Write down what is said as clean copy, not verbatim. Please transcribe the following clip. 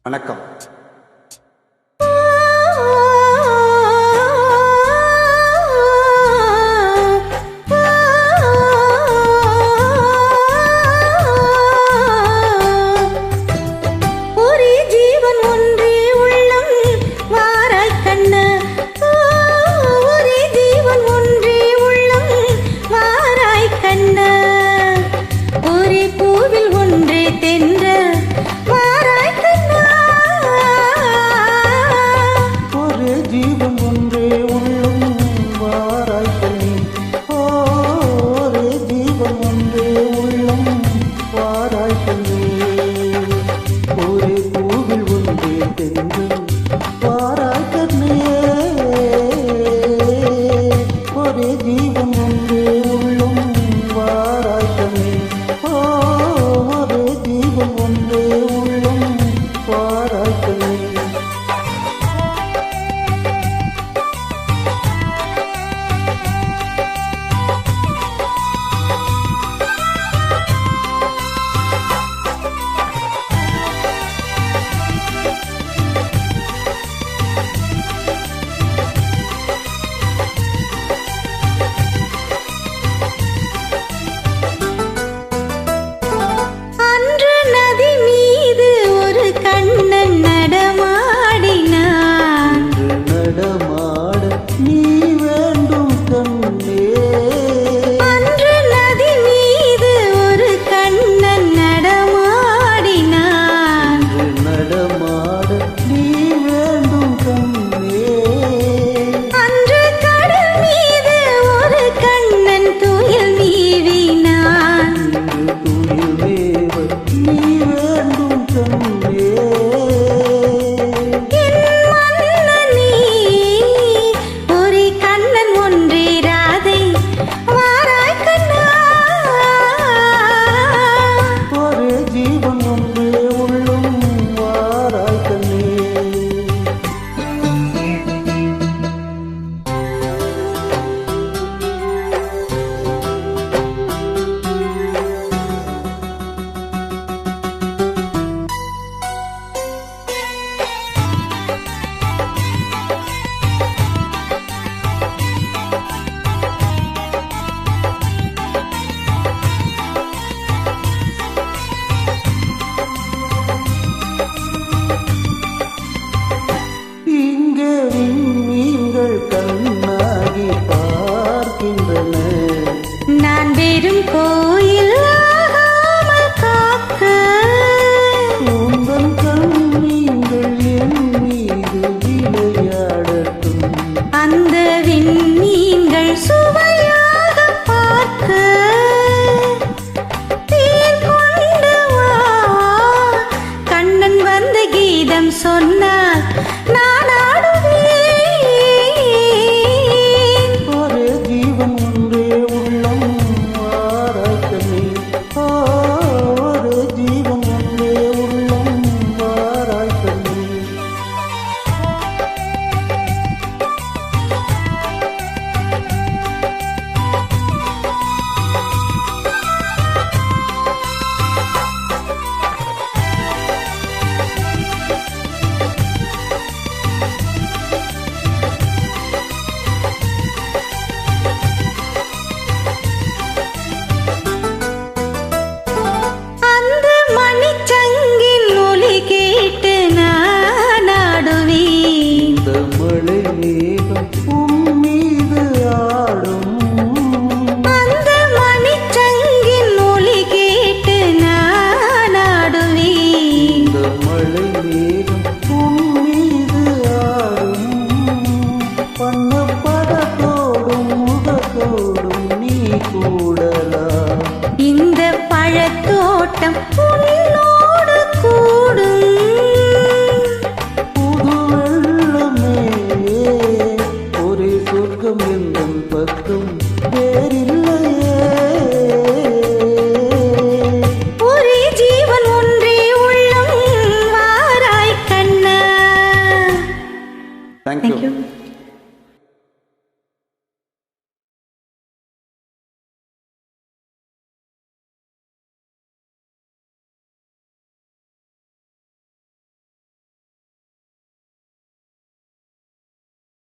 வணக்கம். நான் வெறும் கோயில் காக்க உங்கள் கண்ணீங்கள் என் மீது விளையாடட்டும். அந்த விண்மீன்கள் சுவையாக பார்க்க தேன் கொண்டு வா. கண்ணன் வந்த கீதம் சொன்னார் நான் ஆடுவேன். ஒரே ஜீவன் ஒன்றே உள்ளம் வாராய்க்கமே. ஒரே ஜீவன் ஒன்றே உள்ளம் வாராய்க்கமே. இந்த பழத்தோட்டம் உன்னோடு கூடும். புது வெள்ளமே ஒரே சொர்க்கம் என்றும் பத்தும் வேறில்லையே. ஒரே ஜீவன் ஒன்றே உள்ளம் வாராய் கண்ணா. Thank you.